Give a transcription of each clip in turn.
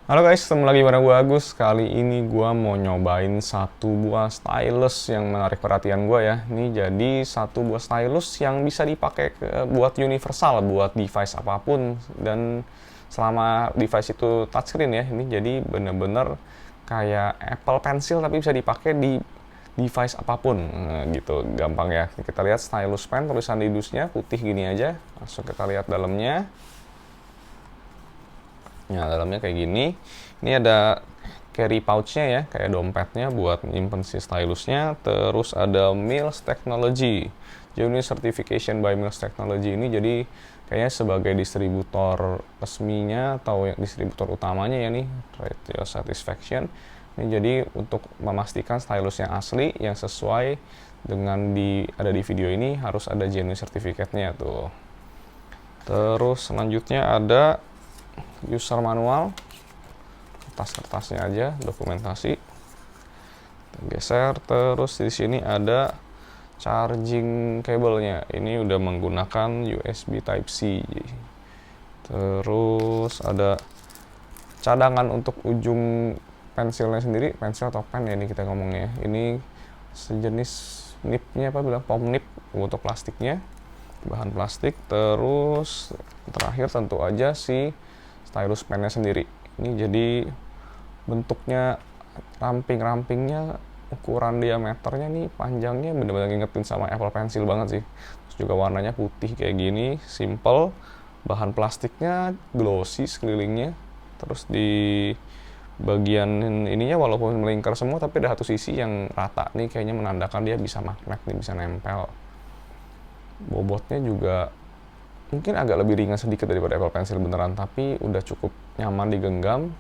Halo guys, ketemu lagi bareng gue Agus. Kali ini gue mau nyobain satu buah stylus yang menarik perhatian gue ya. Ini jadi satu buah stylus yang bisa dipakai buat universal, buat device apapun. Dan selama device itu touchscreen ya, ini jadi bener-bener kayak Apple Pencil tapi bisa dipakai di device apapun. Nah, gitu, gampang ya. Kita lihat stylus pen, tulisan di dusnya putih gini aja. Langsung kita lihat dalamnya. Nah, dalamnya kayak gini. Ini ada carry pouch-nya ya, kayak dompetnya buat nyimpen si stylusnya. Terus ada Mills Technology. Genuine Certification by Mills Technology ini jadi kayaknya sebagai distributor resminya atau yang distributor utamanya ya nih, Rate Your Satisfaction. Ini jadi untuk memastikan stylus yang asli, yang sesuai dengan ada di video ini harus ada genuine certificate-nya tuh. Terus selanjutnya ada user manual, kertas-kertasnya aja, dokumentasi. Kita geser. Terus di sini ada charging cable-nya. Ini udah menggunakan USB Type C. Terus ada cadangan untuk ujung pensilnya sendiri, pensil atau pen ya ini kita ngomongnya. Ini sejenis nipnya apa bilang pom nip untuk plastiknya, bahan plastik. Terus terakhir tentu aja si stylus pennya sendiri. Ini jadi bentuknya ramping-rampingnya, ukuran diameternya nih, panjangnya bener-bener ngingetin sama Apple Pencil banget sih. Terus juga warnanya putih kayak gini, simple. Bahan plastiknya glossy sekelilingnya. Terus di bagian ininya walaupun melingkar semua tapi ada satu sisi yang rata nih, kayaknya menandakan dia bisa magnet nih, bisa nempel. Bobotnya juga mungkin agak lebih ringan sedikit daripada Apple Pencil beneran, tapi udah cukup nyaman digenggam.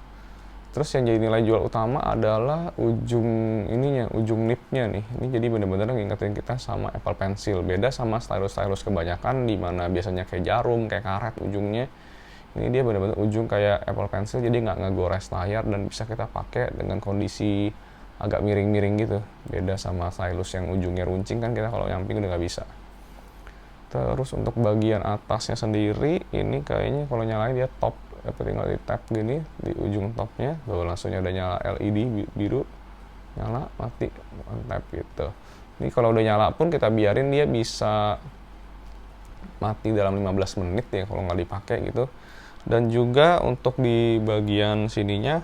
Terus yang jadi nilai jual utama adalah ujung ininya, ujung nipnya nih. Ini jadi bener-bener ngingetin kita sama Apple Pencil. Beda sama stylus-stylus kebanyakan di mana biasanya kayak jarum, kayak karet ujungnya. Ini dia bener-bener ujung kayak Apple Pencil, jadi nggak ngegores layar dan bisa kita pakai dengan kondisi agak miring-miring gitu. Beda sama stylus yang ujungnya runcing, kan kita kalau nyamping udah nggak bisa. Terus untuk bagian atasnya sendiri, ini kayaknya kalau nyalain dia top, tinggal di tap gini di ujung topnya, tuh langsung ada nyala LED biru, nyala, mati, tap gitu. Ini kalau udah nyala pun kita biarin dia bisa mati dalam 15 menit ya kalau nggak dipakai gitu. Dan juga untuk di bagian sininya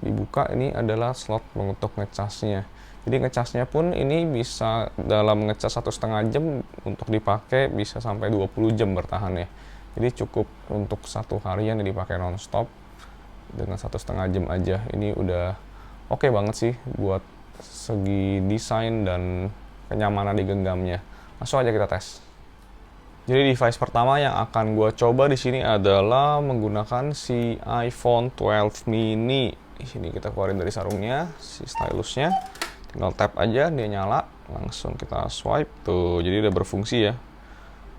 dibuka, ini adalah slot untuk ngecasnya. Jadi ngecasnya pun ini bisa dalam ngecas 1,5 jam, untuk dipakai bisa sampai 20 jam bertahan ya. Jadi cukup untuk satu harian dipakai nonstop dengan 1,5 jam aja. Ini udah oke banget sih buat segi desain dan kenyamanan digenggamnya. Langsung aja kita tes. Jadi device pertama yang akan gue coba di sini adalah menggunakan si iPhone 12 mini. Di sini kita keluarin dari sarungnya si stylusnya. Tinggal tap aja, dia nyala, langsung kita swipe tuh, jadi udah berfungsi ya.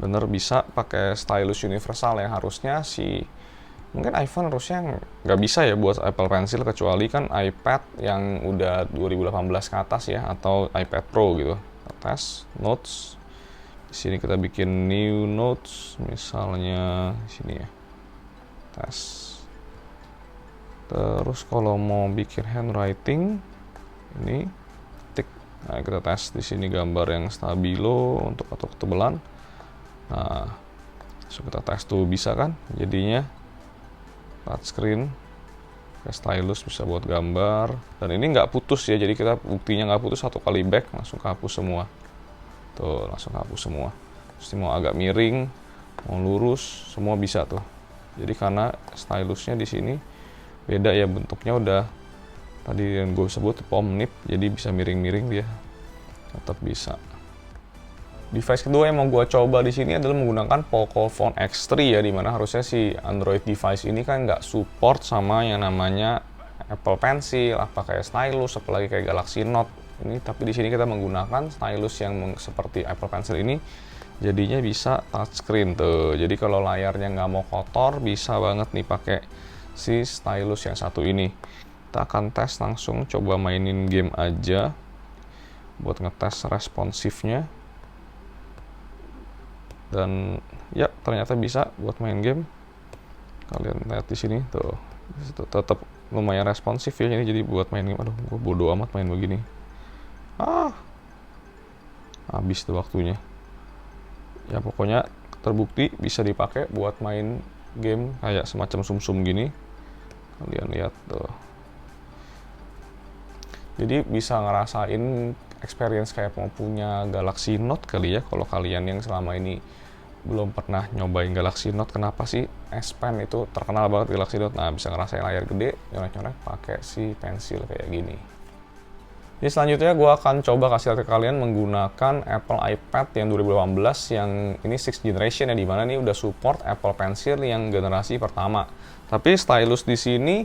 Bener bisa pakai stylus universal yang harusnya mungkin iPhone harusnya nggak bisa ya buat Apple Pencil, kecuali kan iPad yang udah 2018 ke atas ya, atau iPad Pro gitu. Kita tes notes. Di sini kita bikin new notes, misalnya di sini ya. Tes. Terus kalau mau bikin handwriting, ini nah, kita tes di sini gambar yang stabilo untuk atur ketebalan. Nah, so kita tes tuh bisa kan jadinya touchscreen, kayak stylus bisa buat gambar, dan ini nggak putus ya, jadi kita buktinya nggak putus, satu kali back langsung kehapus semua tuh, langsung hapus semua. Terus mau agak miring, mau lurus, semua bisa tuh. Jadi karena stylusnya di sini beda ya, bentuknya udah tadi yang gue sebut pom nip, jadi bisa miring-miring, dia tetap bisa. Device kedua yang mau gue coba di sini adalah menggunakan Pocophone X3 ya, dimana harusnya si Android device ini kan nggak support sama yang namanya Apple Pencil, apa kayak stylus, apalagi kayak Galaxy Note ini. Tapi di sini kita menggunakan stylus yang seperti Apple Pencil ini, jadinya bisa touchscreen tuh. Jadi kalau layarnya nggak mau kotor, bisa banget nih pakai si stylus yang satu ini. Kita akan tes langsung, coba mainin game aja buat ngetes responsifnya. Dan ya ternyata bisa buat main game. Kalian lihat di sini tuh, tetap lumayan responsif ya ini, jadi buat main game, aduh gue bodo amat main begini, habis tuh waktunya. Ya pokoknya terbukti bisa dipakai buat main game kayak semacam sumsum gini, kalian lihat tuh. Jadi bisa ngerasain experience kayak mau punya Galaxy Note kali ya, kalau kalian yang selama ini belum pernah nyobain Galaxy Note. Kenapa sih S Pen itu terkenal banget Galaxy Note? Nah, bisa ngerasain layar gede, nyoret-nyoret pakai si pensil kayak gini. Jadi selanjutnya gue akan coba kasih lihat ke kalian menggunakan Apple iPad yang 2018 yang ini 6th generation ya, dimana nih udah support Apple Pencil yang generasi pertama. Tapi stylus di sini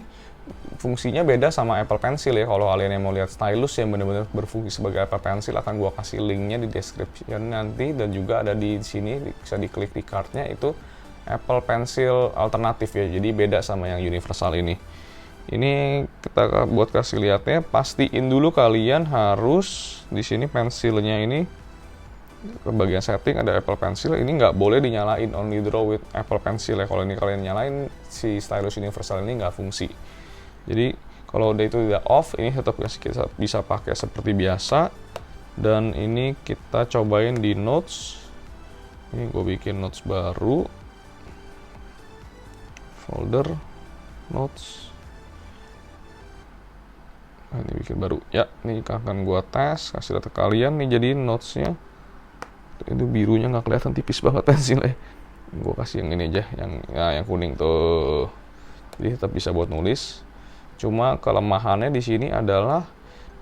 fungsinya beda sama Apple Pencil ya. Kalau kalian yang mau lihat stylus yang benar-benar berfungsi sebagai Apple Pencil, akan gue kasih linknya di description nanti, dan juga ada di sini bisa diklik di cardnya, itu Apple Pencil alternatif ya. Jadi beda sama yang universal ini. Ini kita buat kasih lihatnya, pastiin dulu kalian harus di sini pensilnya ini ke bagian setting ada Apple Pencil, ini nggak boleh dinyalain only draw with Apple Pencil ya. Kalau ini kalian nyalain, si stylus universal ini nggak fungsi. Jadi kalau udah itu udah off, ini tetap kita bisa pakai seperti biasa. Dan ini kita cobain di notes. Ini gue bikin notes baru, folder notes. Nah, ini bikin baru ya, ini akan gua tes, kasih lihat ke kalian nih. Jadi notesnya itu birunya nggak kelihatan, tipis banget pensilnya. Gua kasih yang ini aja, yang kuning tuh. Jadi tetap bisa buat nulis. Cuma kelemahannya di sini adalah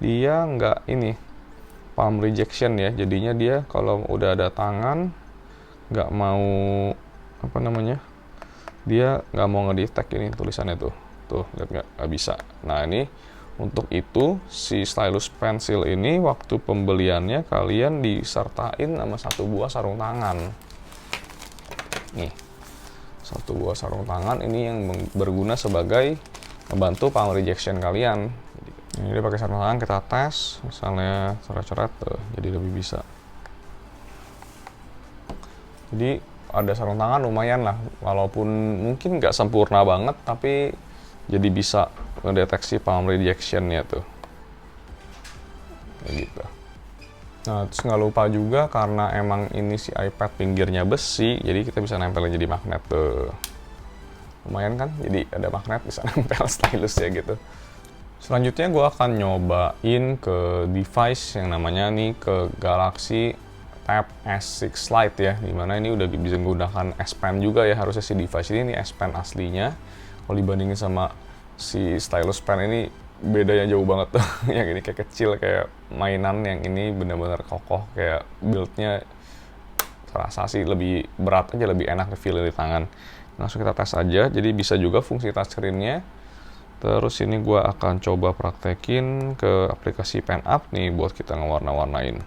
dia nggak ini palm rejection ya. Jadinya dia kalau udah ada tangan nggak mau apa namanya, dia nggak mau ngedetect ini tulisannya tuh. Tuh lihat nggak bisa. Nah ini untuk itu si stylus pensil ini waktu pembeliannya kalian disertain sama satu buah sarung tangan. Nih, satu buah sarung tangan ini yang berguna sebagai membantu palm rejection kalian. Ini dia pakai sarung tangan, kita tes, misalnya coret-coret tuh, jadi lebih bisa. Jadi ada sarung tangan lumayan lah, walaupun mungkin nggak sempurna banget, tapi jadi bisa mendeteksi palm rejection-nya tuh. Kayak gitu. Nah, terus nggak lupa juga karena emang ini si iPad pinggirnya besi, jadi kita bisa nempelin jadi magnet tuh. Lumayan kan? Jadi ada magnet bisa nempel stylus ya gitu. Selanjutnya gue akan nyobain ke device yang namanya nih ke Galaxy Tab S6 Lite ya, dimana ini udah bisa menggunakan S Pen juga ya. Harusnya si device ini S Pen aslinya. Kalau dibandingin sama si stylus pen ini bedanya jauh banget tuh. Yang ini kayak kecil kayak mainan, yang ini benar-benar kokoh, kayak build-nya terasa sih lebih berat aja, lebih enak feel di tangan. Langsung kita tes aja. Jadi bisa juga fungsi touchscreen-nya. Terus ini gue akan coba praktekin ke aplikasi Pen Up nih buat kita ngewarna-warnain.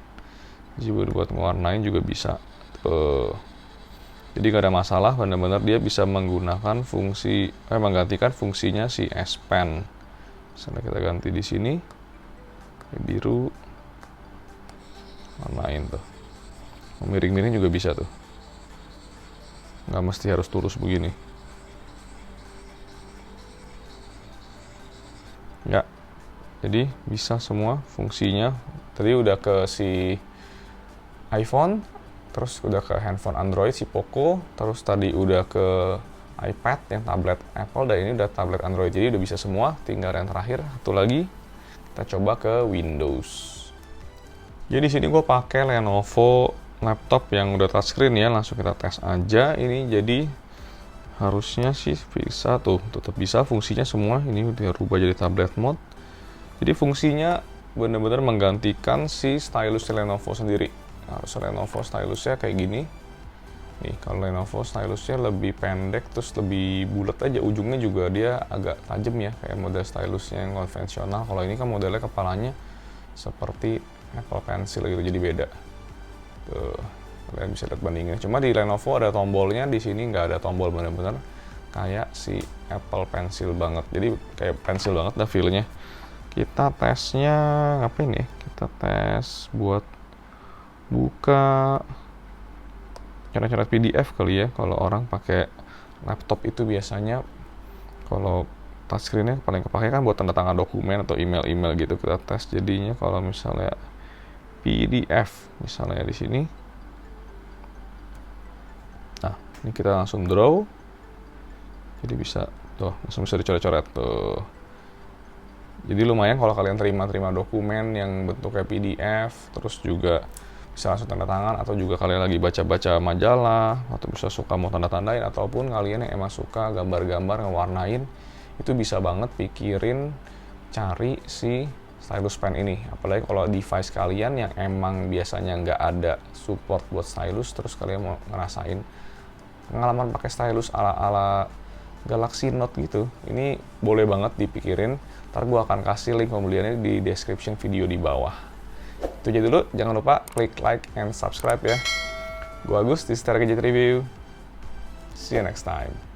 Jadi buat ngewarnain juga bisa. Jadi gak ada masalah, benar-benar dia bisa menggunakan fungsi, menggantikan fungsinya si S Pen. Misalnya kita ganti di sini, biru, warnain tuh. Miring-miring juga bisa tuh. Nggak mesti harus lurus begini. Ya, jadi bisa semua fungsinya. Tadi udah ke si iPhone, terus udah ke handphone Android si Poco, terus tadi udah ke iPad yang tablet Apple, dan ini udah tablet Android. Jadi udah bisa semua, tinggal yang terakhir satu lagi. Kita coba ke Windows. Jadi di sini gue pakai Lenovo laptop yang udah touchscreen ya, langsung kita tes aja. Ini jadi harusnya sih bisa tuh, tetap bisa fungsinya semua. Ini udah rubah jadi tablet mode. Jadi fungsinya benar-benar menggantikan si stylus Lenovo sendiri. Harus Lenovo stylusnya kayak gini nih. Kalau Lenovo stylusnya lebih pendek, terus lebih bulat aja, ujungnya juga dia agak tajam ya, kayak model stylusnya yang konvensional. Kalau ini kan modelnya kepalanya seperti Apple Pencil gitu, jadi beda tuh, kalian bisa lihat bandingnya. Cuma di Lenovo ada tombolnya, di sini nggak ada tombol, bener-bener kayak si Apple Pencil banget, jadi kayak pensil banget dah feelnya. Kita tesnya ngapain ya, kita tes buat buka coret-coret PDF kali ya. Kalau orang pakai laptop itu biasanya kalau touchscreen-nya paling kepake kan buat tanda tangan dokumen atau email-email gitu. Kita tes jadinya kalau misalnya PDF misalnya di sini. Nah, ini kita langsung draw. Jadi bisa tuh, langsung bisa dicoret-coret tuh. Jadi lumayan kalau kalian terima dokumen yang bentuknya PDF, terus juga bisa langsung tanda tangan, atau juga kalian lagi baca-baca majalah, atau bisa suka mau tanda-tandain, ataupun kalian yang emang suka gambar-gambar, ngewarnain, itu bisa banget pikirin cari si stylus pen ini. Apalagi kalau device kalian yang emang biasanya nggak ada support buat stylus, terus kalian mau ngerasain pengalaman pakai stylus ala-ala Galaxy Note gitu, ini boleh banget dipikirin. Ntar gue akan kasih link pembeliannya di description video di bawah. Itu aja dulu, jangan lupa klik like and subscribe ya. Gue Agus di Secara Gadget Review. See you next time.